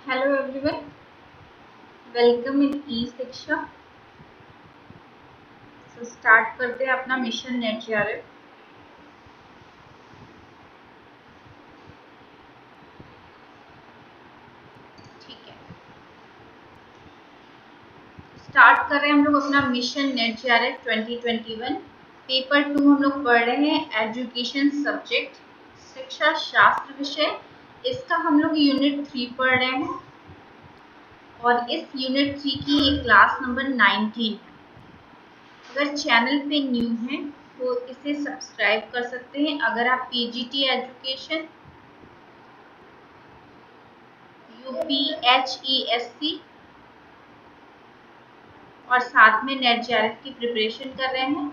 Hello everyone, welcome in eShiksha. Start करते हैं अपना मिशन नेट जीआरएफ। ठीक है, स्टार्ट कर रहे हैं हम लोग अपना मिशन नेट जीआरएफ 2021। पेपर 2 हम लोग पढ़ रहे हैं एजुकेशन सब्जेक्ट, शिक्षा शास्त्र विषय। इसका हम लोग यूनिट 3 पढ़ रहे हैं और इस यूनिट 3 की क्लास नंबर 19। अगर चैनल पे न्यू हैं तो इसे सब्सक्राइब कर सकते हैं। अगर आप पीजीटी एजुकेशन, यूपीएचईएससी और साथ में नेट जीआरएफ की प्रिपरेशन कर रहे हैं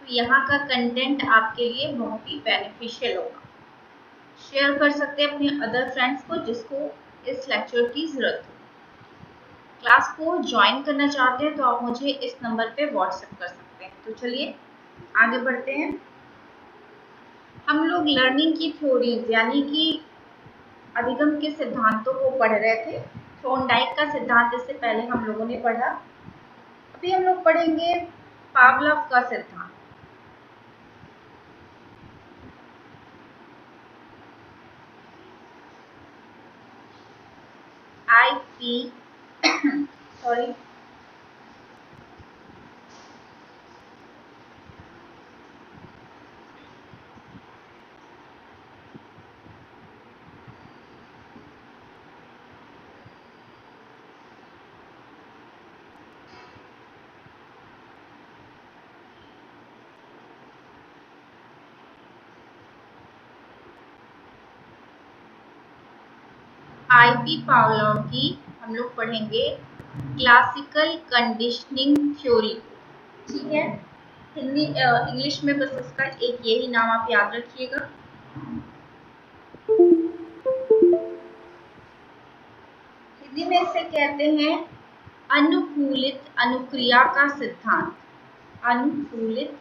तो यहाँ का कंटेंट आपके लिए बहुत ही बेनिफिशियल होगा। शेयर कर सकते हैं अपने अदर फ्रेंड्स को जिसको इस लेक्चर की जरूरत हो। क्लास को ज्वाइन करना चाहते हैं तो आप मुझे इस नंबर पे व्हाट्सएप कर सकते हैं। तो चलिए आगे बढ़ते हैं। हम लोग लर्निंग की थ्योरीज यानी कि अधिगम के सिद्धांतों को पढ़ रहे थे। थॉर्नडाइक का सिद्धांत इससे पहले हम लोगों ने पढ़ा। अभी हम लोग पढ़ेंगे पावलोव का सिद्धांत। IP सॉरी IP पावलोव की हम लोग पढ़ेंगे क्लासिकल कंडीशनिंग थ्योरी। ठीक है, हिंदी इंग्लिश में बस इसका एक यही नाम आप याद रखिएगा। हिंदी में इसे कहते हैं अनुकूलित अनुक्रिया का सिद्धांत। अनुकूलित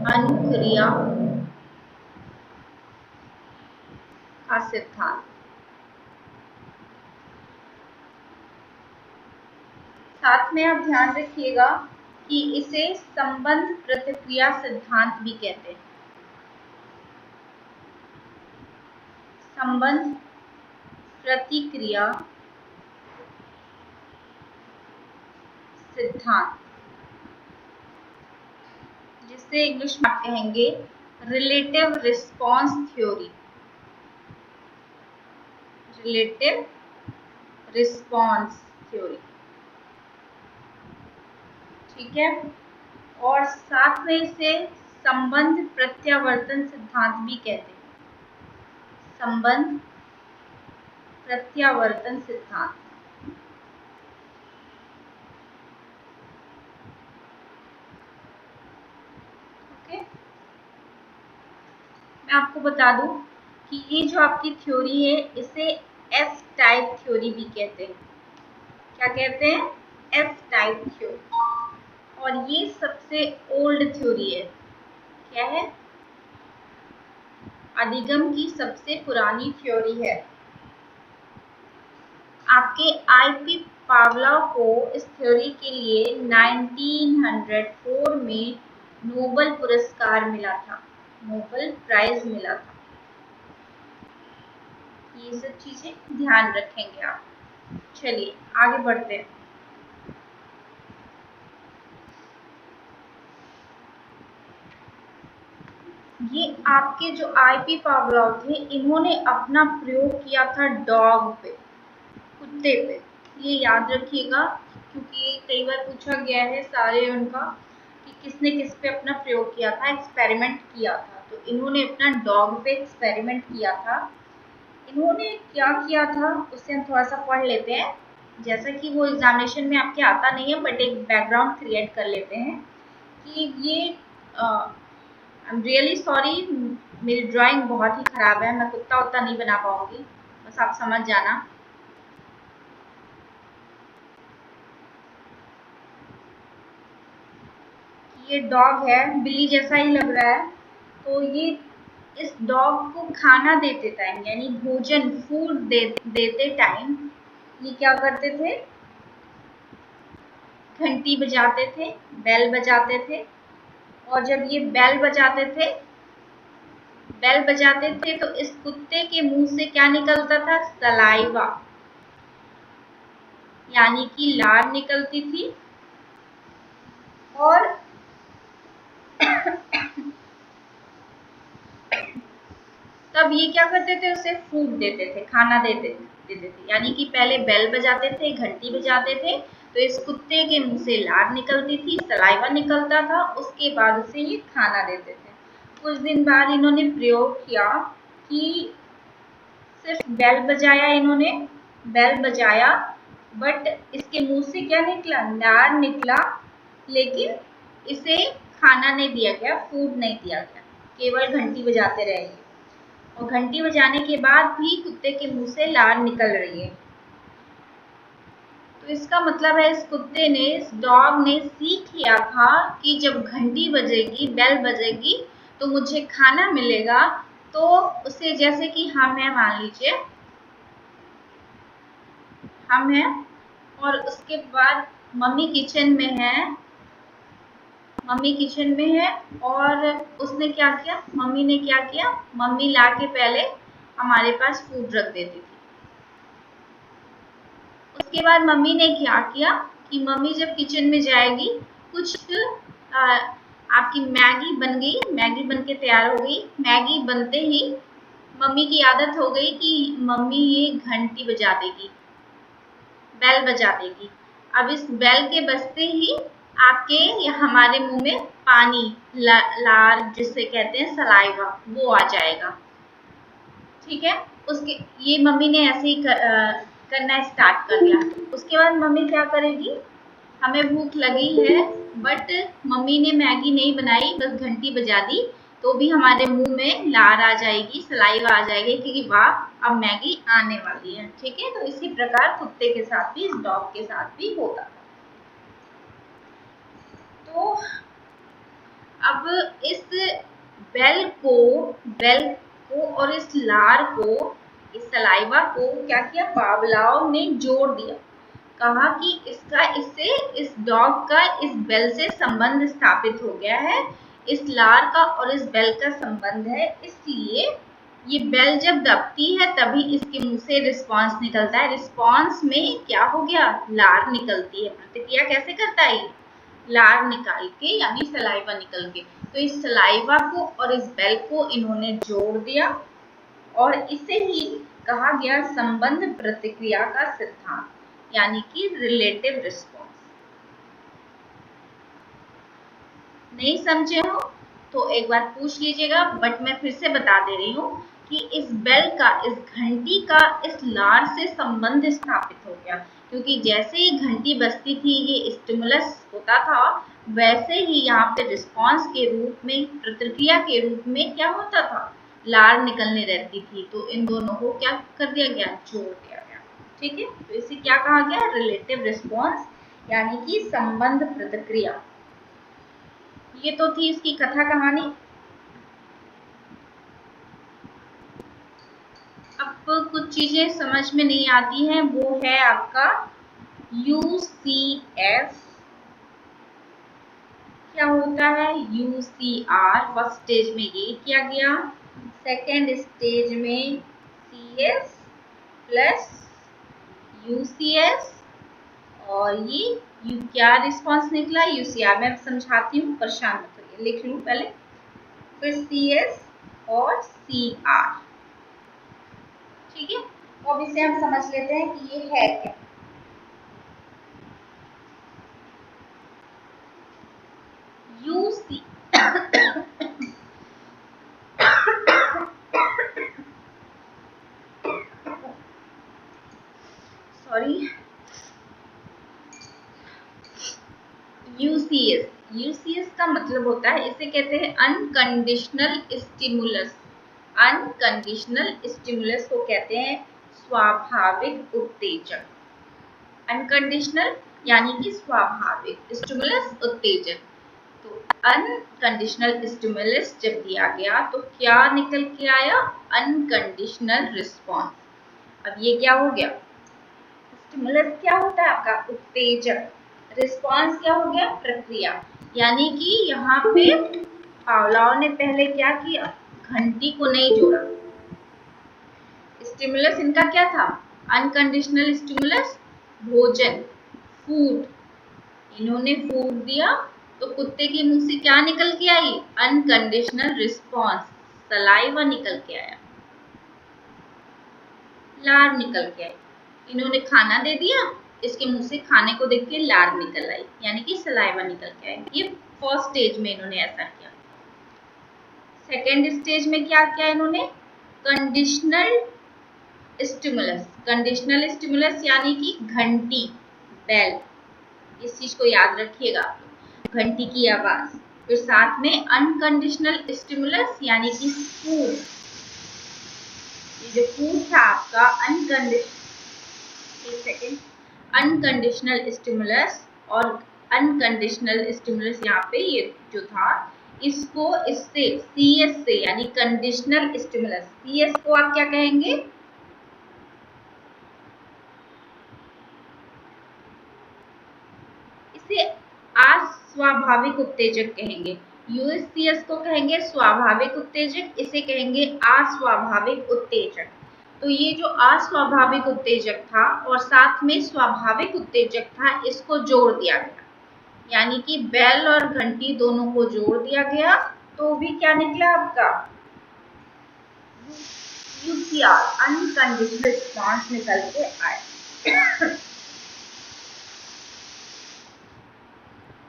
अनुक्रिया का सिद्धांत। साथ में आप ध्यान रखिएगा कि इसे संबंध प्रतिक्रिया सिद्धांत भी कहते हैं। संबंध प्रतिक्रिया सिद्धांत, जिसे इंग्लिश में कहेंगे relative response theory. Relative response theory, ठीक है। और साथ में इसे संबंध प्रत्यावर्तन सिद्धांत भी कहते हैं। संबंध प्रत्यावर्तन सिद्धांत। ओके, मैं आपको बता दूं कि ये जो आपकी थ्योरी है इसे एस टाइप थ्योरी भी कहते हैं। क्या कहते हैं? S type theory. और ये सबसे ओल्ड थ्योरी है। क्या है? अधिगम की सबसे पुरानी थ्योरी है। आपके IP पावलोव को इस थ्योरी के लिए 1904 में नोबेल पुरस्कार मिला था, नोबेल प्राइज मिला था। ये सब चीजें ध्यान रखेंगे आप। चलिए आगे बढ़ते हैं। ये आपके जो IP पावलोव थे इन्होंने अपना प्रयोग किया था डॉग पे, कुत्ते पे। ये याद रखिएगा क्योंकि कई बार पूछा गया है सारे उनका कि किसने किस पे अपना प्रयोग किया था, एक्सपेरिमेंट किया था। तो इन्होंने अपना डॉग पे एक्सपेरिमेंट किया था। इन्होंने क्या किया था उससे हम थोड़ा सा पढ़ लेते हैं। जैसा कि वो एग्जामिनेशन में आपके आता नहीं है बट एक बैकग्राउंड क्रिएट कर लेते हैं कि ये आई एम रियली सॉरी, मेरी ड्राइंग बहुत ही खराब है, मैं कुत्ता उत्ता नहीं बना पाऊंगी, बस आप समझ जाना। ये डॉग है, बिल्ली जैसा ही लग रहा है। तो ये इस डॉग को खाना देते टाइम यानी भोजन फूड देते टाइम ये क्या करते थे, घंटी बजाते थे, बेल बजाते थे। और जब ये बेल बजाते थे तो इस कुत्ते के मुंह से क्या निकलता था, सलाइवा यानी कि लार निकलती थी। और तब ये क्या करते थे, उसे फूड देते थे, खाना देते थे। यानी कि पहले बेल बजाते थे, घंटी बजाते थे, तो इस कुत्ते के मुंह से लार निकलती थी, सलाइवा निकलता था, उसके बाद उसे ये खाना देते थे। कुछ दिन बाद इन्होंने प्रयोग किया कि सिर्फ बेल बजाया, इन्होंने बेल बजाया बट इसके मुंह से क्या निकला, लार निकला, लेकिन इसे खाना नहीं दिया गया, फूड नहीं दिया गया, केवल घंटी बजाते रहे। और घंटी बजाने के बाद भी कुत्ते के मुंह से लार निकल रही है। तो इसका मतलब है इस कुत्ते ने, इस डॉग ने सीख लिया था कि जब घंटी बजेगी, बेल बजेगी तो मुझे खाना मिलेगा। तो उसे, जैसे कि हम हैं, मान लीजिए हम हैं और उसके बाद मम्मी किचन में है और उसने क्या किया, मम्मी ला के पहले हमारे पास फूड रख देती थी। उसके बाद मम्मी ने क्या किया कि मम्मी जब किचन में जाएगी, कुछ आपकी मैगी बन गई, मैगी बन के तैयार हो गई। मैगी बनते ही मम्मी की आदत हो गई कि मम्मी ये घंटी बजा देगी, बेल बजा देगी। अब इस बेल के बजते ही आपके या हमारे मुंह में पानी, लार जिसे कहते हैं सलाइवा, वो आ जाएगा। ठीक है, उसके ये मम्मी ने ऐसे ही करना स्टार्ट कर दिया। उसके बाद मम्मी क्या करेगी, हमें भूख लगी है बट मम्मी ने मैगी नहीं बनाई, बस घंटी बजा दी, तो भी हमारे मुंह में लार आ जाएगी, सलाइवा आ जाएगी क्योंकि वाह अब मैगी आने वाली है। ठीक है, तो इसी प्रकार कुत्ते के साथ भी, इस डॉग के साथ भी होता था। तो अब इस बेल को और इस लार को, इस सलाइवा को क्या किया, पावलोव ने जोड़ दिया। कहा कि इससे इस डॉग का इस बेल से संबंध स्थापित हो गया है, इस लार का और इस बेल का संबंध है, इसलिए ये बेल जब दबती है तभी इसके मुंह से रिस्पांस निकलता है। रिस्पांस में क्या हो गया, लार निकलती है। प्रतिक्रिया कैसे करता है, लार निकाल के यानी सलाइवा निकल के। तो इस सलाइवा को और इस बेल को इन्होंने जोड़ दिया और इसे ही कहा गया संबंध प्रतिक्रिया का सिद्धांत, यानी कि रिलेटिव रिस्पॉन्स। नहीं समझे हो तो एक बार पूछ लीजिएगा, बट मैं फिर से बता दे रही हूँ कि इस बेल का, इस घंटी का इस लार से संबंध स्थापित हो गया, क्योंकि जैसे ही घंटी बजती थी, ये स्टिमुलस होता था, वैसे ही यहाँ पे रिस्पॉन्स के रूप में, प्रतिक्रिया के रूप में क्या होता था, लार निकलने रहती थी। तो इन दोनों को क्या कर दिया गया, जोड़ दिया गया। ठीक है, तो इसे क्या कहा गया, रिलेटिव रिस्पॉन्स यानी कि संबंध प्रतिक्रिया। ये तो थी इसकी कथा कहानी। अब कुछ चीजें समझ में नहीं आती हैं, वो है आपका UCS। क्या होता है, UCR फर्स्ट स्टेज में ये किया गया, सेकेंड स्टेज में CS प्लस UCS, और ये क्या रिस्पॉन्स निकला, UCR। मैं समझाती हूँ, परेशान मत होइए, लिख लूँ पहले, फिर CS और CR। ठीक है, तो अब इसे हम समझ लेते हैं कि ये है क्या। UC सॉरी, UCS का मतलब होता है, इसे कहते हैं अनकंडीशनल स्टिमुलस। अनकंडीशनल स्टिमुलस को कहते हैं स्वाभाविक उत्तेजक। अनकंडीशनल यानी कि स्वाभाविक, स्टिमुलस उत्तेजक। तो अनकंडीशनल स्टिमुलस जब दिया गया तो क्या निकल के आया? Unconditional response. अब ये क्या हो गया? स्टिमुलस क्या होता है आपका? उत्तेजक। रिस्पॉन्स क्या हो गया? प्रक्रिया। यानी कि यहाँ पे पावलोव ने पहले क्या किया? घंटी को नहीं जोड़ा। स्टिमुलस इनका क्या था? अनकंडीशनल स्टिमुलस भोजन, फूड। इन्होंने फूड दिया तो कुत्ते के मुंह से क्या निकल के आई? अनकंडीशनल रिस्पॉन्स, सलाइवा निकल के आया, लार निकल के आई। इन्होंने खाना दे दिया, इसके मुंह से खाने को देख के लार निकल आई, यानी कि सलाइवा निकल के आई। ये फर्स्ट स्टेज में इन्होंने ऐसा किया। सेकेंड स्टेज में क्या किया इन्होंने? Conditional stimulus. कंडीशनल स्टिमुलस यानी कि घंटी, बेल। इस चीज को याद रखिएगा, घंटी की आवाज। फिर साथ में अनकंडीशनल स्टिमुलस यानी कि फूड। ये जो फूड था आपका अनकंडीशनल स्टिमुलस और अनकंडीशनल स्टिमुलस, यहाँ पे ये जो था इसको इससे CS से यानी कंडीशनल स्टिमुलस, CS को आप क्या कहेंगे? इसे अस्वाभाविक उत्तेजक कहेंगे। USCS को कहेंगे स्वाभाविक उत्तेजक, इसे कहेंगे अस्वाभाविक उत्तेजक। तो ये जो अस्वाभाविक उत्तेजक था और साथ में स्वाभाविक उत्तेजक था, इसको जोड़ दिया गया, यानी कि बेल और घंटी दोनों को जोड़ दिया गया। तो भी क्या निकला आपका? UCR, अनकंडीशनल रिस्पॉन्स निकल के आए।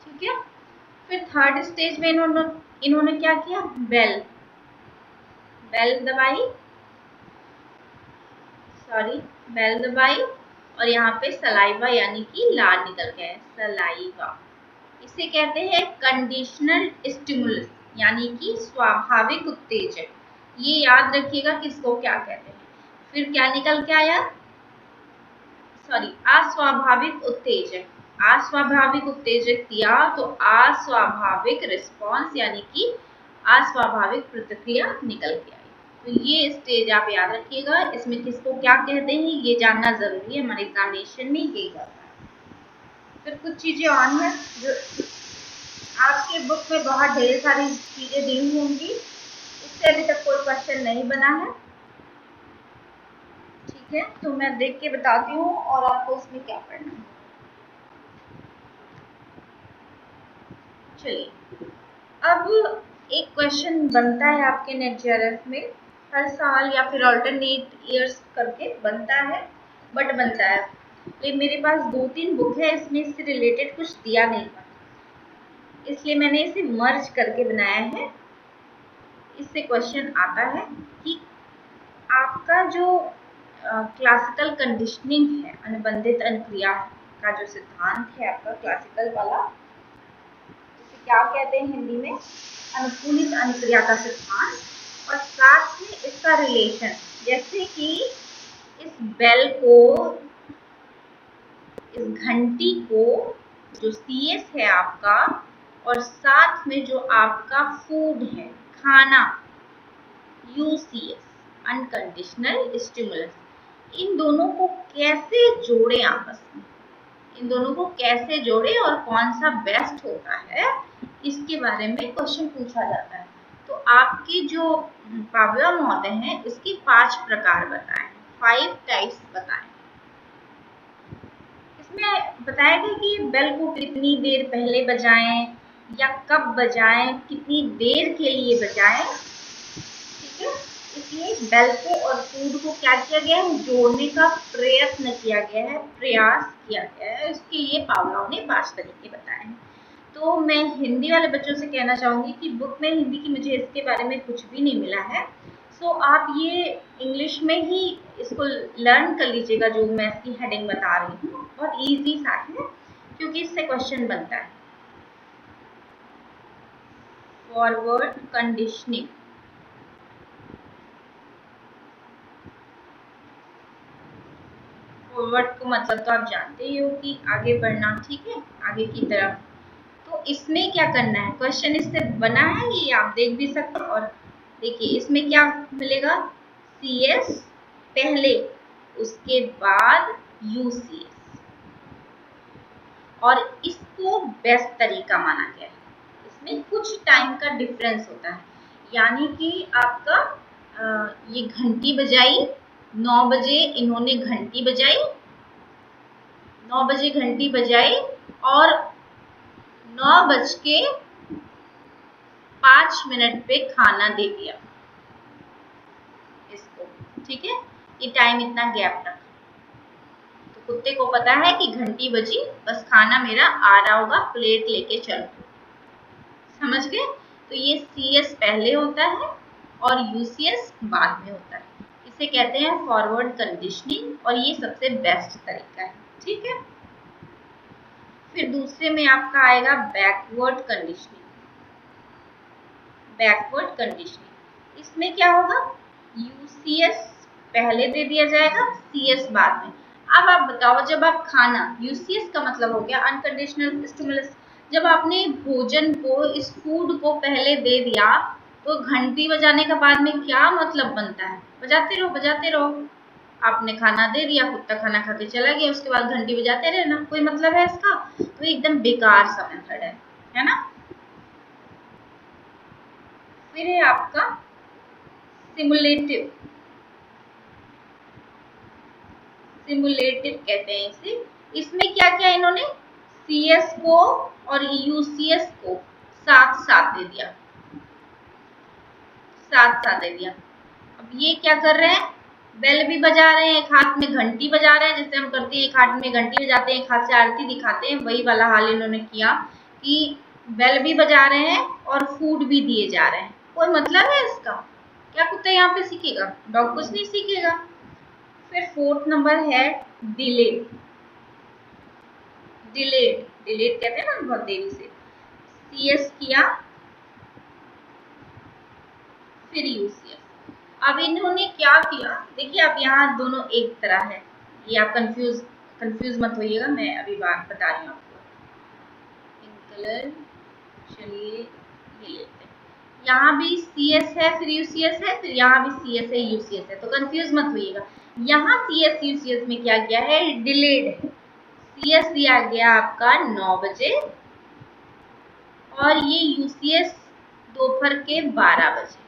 ठीक है। फिर थर्ड स्टेज में इन्होंने क्या किया? बेल दबाई, बेल दबाई और यहाँ पे सलाइवा यानी कि लार निकल गया, सलाइवा। इसे कहते हैं कंडीशनल स्टिमुलस यानी कि स्वाभाविक उत्तेजक। ये याद रखिएगा किसको क्या कहते हैं। फिर क्या निकल के आया? अस्वाभाविक उत्तेजक। अस्वाभाविक उत्तेजक दिया तो अस्वाभाविक रिस्पॉन्स यानी कि अस्वाभाविक प्रतिक्रिया निकल के आई। तो ये स्टेज आप याद रखिएगा। इसमें किसको क्या कहते हैं ये जानना जरूरी है, हमारे एग्जामिनेशन में यही जाता है। फिर कुछ चीजें और हैं जो आपके बुक में बहुत ढेर सारी चीजें दी होंगी, इससे अभी तक कोई क्वेश्चन नहीं बना है। ठीक है, तो मैं देख के बताती हूँ और आपको उसमें क्या पढ़ना है। चलिए, अब एक क्वेश्चन बनता है आपके नेट JRF में हर साल या फिर ऑल्टरनेट ईयर्स करके बनता है, बट बनता है। लेकिन मेरे पास 2-3 बुक है, इसमें इससे रिलेटेड कुछ दिया नहीं था, इसलिए मैंने इसे मर्ज करके बनाया है। इससे क्वेश्चन आता है कि आपका जो क्लासिकल कंडीशनिंग है, अनुबंधित अनुक्रिया का जो सिद्धांत है आपका क्लासिकल वाला, इसे क्या कहते हैं हिंदी में? अनुकूलित अनुक्रिया का सिद्धांत। और साथ में इसका रिलेशन, जैसे कि इस बेल को, इस घंटी को, जो CS है आपका, और साथ में जो आपका फूड है, खाना, UCS, अनकंडीशनल स्टिमुलस, इन दोनों को कैसे जोड़े आपस में, इन दोनों को कैसे जोड़े और कौन सा बेस्ट होता है, इसके बारे में क्वेश्चन पूछा जाता है। तो आपके जो पावलोव महोदय हैं, इसके 5 प्रकार बताएं, 5 टाइप्स बताएं। इसमें बताएगा कि बेल को कितनी देर पहले बजाएं या कब बजाएं, कितनी देर के लिए बजाएं। ठीक है, इसलिए बेल को और फूड को क्या किया गया है? जोड़ने का प्रयत्न किया गया है, प्रयास किया गया है। इसके लिए पावलोव ने 5 तरीके बताए हैं। तो मैं हिंदी वाले बच्चों से कहना चाहूँगी कि बुक में हिंदी की मुझे इसके बारे में कुछ भी नहीं मिला है, सो आप ये इंग्लिश में ही इसको लर्न कर लीजिएगा। जो मैं इसकी हेडिंग बता रही हूँ बहुत ईजी सा है, क्योंकि इससे क्वेश्चन बनता है। फॉरवर्ड कंडीशनिंग, फॉरवर्ड को मतलब तो आप जानते ही हो कि आगे बढ़ना, ठीक है, आगे की तरफ। तो इसमें क्या करना है, क्वेश्चन इससे बना है, ये आप देख भी सकते हो। और देखिए इसमें क्या मिलेगा, CS पहले, उसके बाद UCS, और इसको बेस्ट तरीका माना गया है। इसमें कुछ टाइम का डिफरेंस होता है, यानी कि आपका ये घंटी बजाई 9 बजे, इन्होंने घंटी बजाई 9 बजे घंटी बजाई और 9:05 पे खाना दे दिया इसको, ठीक है। ये टाइम इतना गैप रखा, तो कुत्ते को पता है कि घंटी बजी, बस खाना मेरा आ रहा होगा, प्लेट लेके चलो, समझ गए। तो ये CS पहले होता है और UCS बाद में होता है। इसे कहते हैं फॉरवर्ड कंडीशनिंग, और ये सबसे बेस्ट तरीका है, ठीक है। फिर दूसरे में आपका आएगा बैकवर्ड कंडीशनिंग। बैकवर्ड कंडीशनिंग, इसमें क्या होगा, UCS पहले दे दिया जाएगा, CS बाद में। अब आप बताओ, जब आप खाना, UCS का मतलब हो गया अनकंडीशनल स्टिमुलस, जब आपने भोजन को, इस फूड को पहले दे दिया, तो घंटी बजाने का बाद में क्या मतलब बनता है, बजाते रहो बजाते रहो। आपने खाना दे दिया, कुत्ता खाना खा के चला गया, उसके बाद घंटी बजाते रहना, कोई मतलब है इसका, तो एकदम बेकार सा मेथड है ना। फिर है आपका सिमुलेटिव, सिमुलेटिव कहते हैं इसे। इसमें क्या क्या इन्होंने CS को और UCS को साथ साथ दे दिया, साथ साथ दे दिया। अब ये क्या कर रहे हैं, बेल भी बजा रहे हैं, एक हाथ में घंटी बजा रहे हैं, जैसे हम करते हैं एक हाथ में घंटी बजाते हैं, एक हाथ से आरती दिखाते हैं, वही वाला हाल इन्होंने किया कि बेल भी बजा रहे हैं और फूड भी दिए जा रहे हैं। कोई मतलब है इसका, क्या कुत्ता यहाँ पे सीखेगा, डॉग कुछ नहीं सीखेगा। फिर फोर्थ नंबर है डिलेड। डिलेड, डिलेड कहते हैं ना बहुत देरी से। CS किया, फिर UCS। अब इन्होंने क्या किया, देखिए अब यहाँ दोनों एक तरह है, ये आप कंफ्यूज मत होइएगा, मैं अभी बात बता रही हूँ आपको। कलर, चलिए ये लेते हैं, यहाँ भी CS है, फिर UCS है, फिर यहाँ भी CS है, UCS है, तो कंफ्यूज मत होइएगा। यहाँ CS UCS में क्या किया है, डिलेड है। CS दिया गया आपका 9 बजे और ये UCS दोपहर के 12 बजे।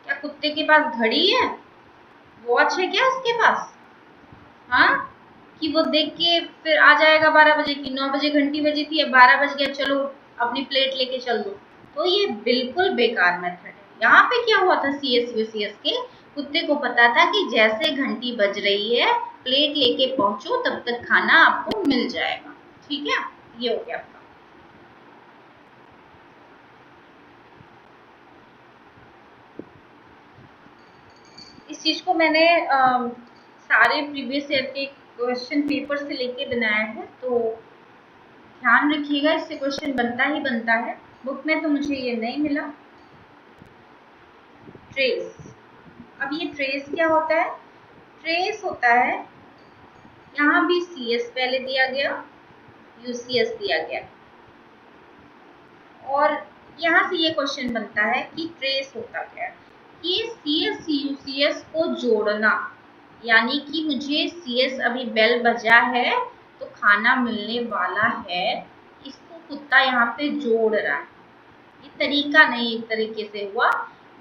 क्या कुत्ते के पास घड़ी है, वॉच है क्या उसके पास, हाँ, कि वो देख के फिर आ जाएगा 12 बजे की, 9 बजे घंटी बजी थी, अब 12 बज गया, चलो अपनी प्लेट लेके चल दो। तो ये बिल्कुल बेकार मेथड है। यहाँ पे क्या हुआ था, CS UCS के कुत्ते को पता था कि जैसे घंटी बज रही है, प्लेट लेके पहुंचो, तब तक खाना आपको मिल जाएगा, ठीक है। ये हो गया आपका। इस चीज को मैंने सारे प्रीवियस ईयर के क्वेश्चन पेपर से लेके बनाया है, तो ध्यान रखिएगा, इससे क्वेश्चन बनता ही बनता है। बुक में तो मुझे ये नहीं मिला। ट्रेस, अब ये ट्रेस क्या होता है, ट्रेस होता है, यहाँ भी CS पहले दिया गया, UCS दिया गया, और यहाँ से ये क्वेश्चन बनता है कि ट्रेस होता क्या है, ये CS UCS को जोड़ना, यानी कि मुझे CS अभी बेल बजा है तो खाना मिलने वाला है, इसको कुत्ता यहाँ पे जोड़ रहा है। ये तरीका नहीं, एक तरीके से हुआ,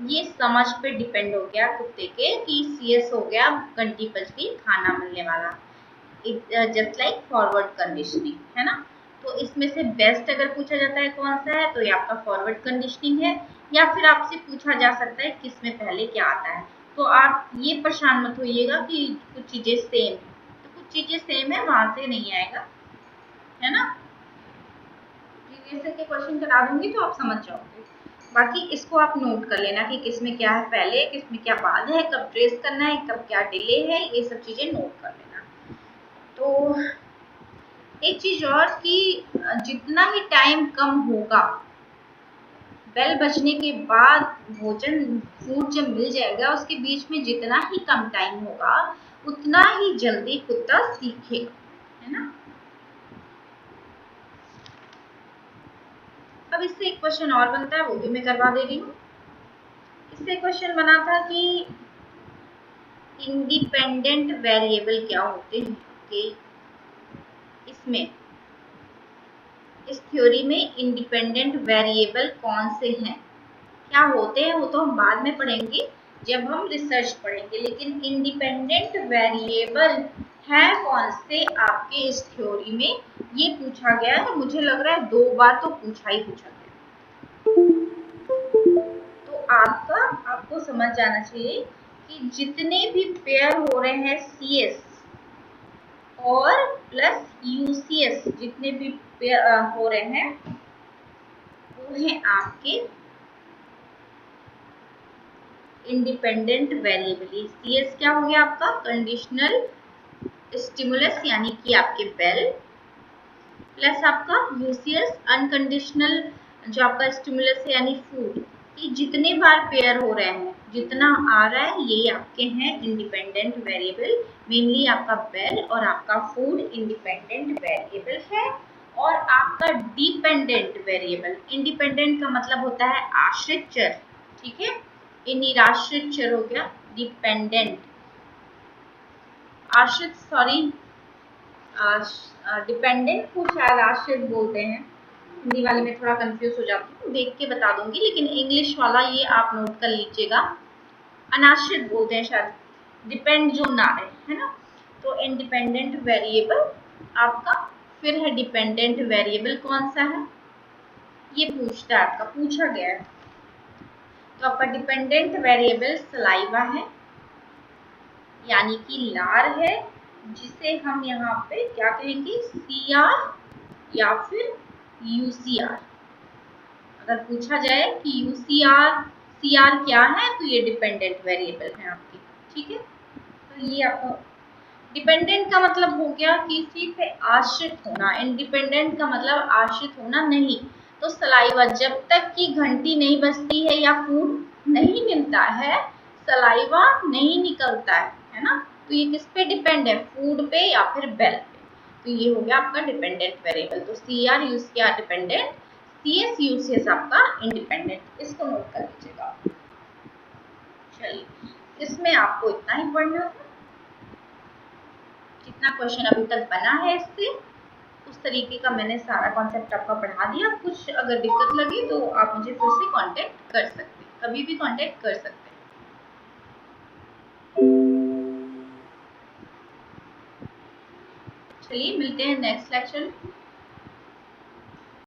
ये समझ पे डिपेंड हो गया कुत्ते के कि CS हो गया, घंटी बज गई, खाना मिलने वाला, जस्ट लाइक फॉरवर्ड कंडीशनिंग, है ना। तो इसमें से बेस्ट अगर पूछा जाता है कौन सा है, तो ये आपका फॉरवर्ड कंडीशनिंग है, या फिर आपसे पूछा जा सकता है किसमें पहले क्या आता है। तो आप ये परेशान मत होइएगा कि कुछ चीजें सेम है, तो कुछ चीजें सेम है, वहां से नहीं आएगा, है ना। प्रीवियस के क्वेश्चन करा दूंगी तो आप समझ जाओगे। बाकी इसको आप नोट कर लेना कि किसमें क्या है पहले, किसमें क्या बाद है, कब ट्रेस करना है, कब क्या डिले है, ये सब चीजें नोट कर लेना। तो एक चीज और कि जितना ही टाइम कम होगा, बेल बजने के बाद भोजन, फूड जब मिल जाएगा, उसके बीच में जितना ही कम टाइम होगा, उतना ही जल्दी कुत्ता सीखेगा, है ना। अब इससे एक क्वेश्चन और बनता है, वो भी मैं करवा दे रही हूँ। इससे क्वेश्चन बना था कि इंडिपेंडेंट वेरिएबल क्या होते हैं। ओके, इसमें इस थ्योरी में इंडिपेंडेंट वेरिएबल कौन से हैं, क्या होते हैं, वो तो हम बाद में पढ़ेंगे जब हम रिसर्च पढ़ेंगे। लेकिन इंडिपेंडेंट वेरिएबल है कौन से आपके इस थ्योरी में, ये पूछा गया है। मुझे लग रहा है 2 बार तो पूछा गया। तो आपको समझ जाना चाहिए कि जितने भी पेयर हो रहे हैं CS और प्लस UCS, जितने भी पेयर हो रहे हैं वो हैं आपके इंडिपेंडेंट वेरिएबल। CS क्या हो गया आपका, कंडीशनल स्टिमुलस यानी कि आपके बेल, प्लस आपका UCS अनकंडीशनल जो आपका स्टिमुलस है यानी फूड। कि जितने बार पेयर हो रहे हैं, जितना आ रहा है, ये आपके हैं इंडिपेंडेंट वेरिएबल। मेनली आपका बेल और आपका फूड इंडिपेंडेंट वेरिएबल है। और आपका डिपेंडेंट वेरिएबल, इंडिपेंडेंट का मतलब होता है आश्रित चर, ठीक है, ये निराश्रित चर हो गया। डिपेंडेंट आश्रित, सॉरी, डिपेंडेंट को शायद आश्रित बोलते हैं। हिंदी वाले में थोड़ा कंफ्यूज हो जाती हूँ, देख के बता दूंगी, लेकिन इंग्लिश वाला ये आप नोट कर लीजिएगा, अनाश्रित बोलते हैं शायद, डिपेंड जो ना रहे, है ना। तो इंडिपेंडेंट वेरिएबल आपका, फिर है डिपेंडेंट वेरिएबल कौन सा है, ये पूछता है, आपका पूछा गया है। तो आपका डिपेंडेंट वेरिएबल सलाइवा है, यानी कि लार है, जिसे हम यहाँ पे क्या कहेंगे, CR या फिर UCR। अगर पूछा जाए कि UCR CR क्या है, तो ये डिपेंडेंट वेरिएबल है आपकी, ठीक है। तो ये आपको डिपेंडेंट का मतलब हो गया किसी पे आश्रित होना, इंडिपेंडेंट का मतलब आश्रित होना नहीं। तो सलाइवा, जब तक कि घंटी नहीं बजती है या फूड नहीं मिलता है, सलाइवा नहीं निकलता है ना। तो ये किस पे डिपेंड है, फूड पे या फिर बेल पे। तो ये हो गया आपका डिपेंडेंट वेरिएबल। तो CR UCR dependent, CS UCS आपका इंडिपेंडेंट, इसको नोट कर लीजिएगा। चलिए, इसमें आपको इतना ही पढ़ना था। जितना क्वेश्चन अभी तक बना है इससे, उस तरीके का मैंने सारा कॉन्सेप्ट आपका पढ़ा दिया। कुछ अगर दिक्कत लगी तो आप मुझे फिर से कांटेक्ट कर सकते हैं, कभी भी कांटेक्ट कर सकते हैं। चलिए, मिलते हैं नेक्स्ट लेक्चर में।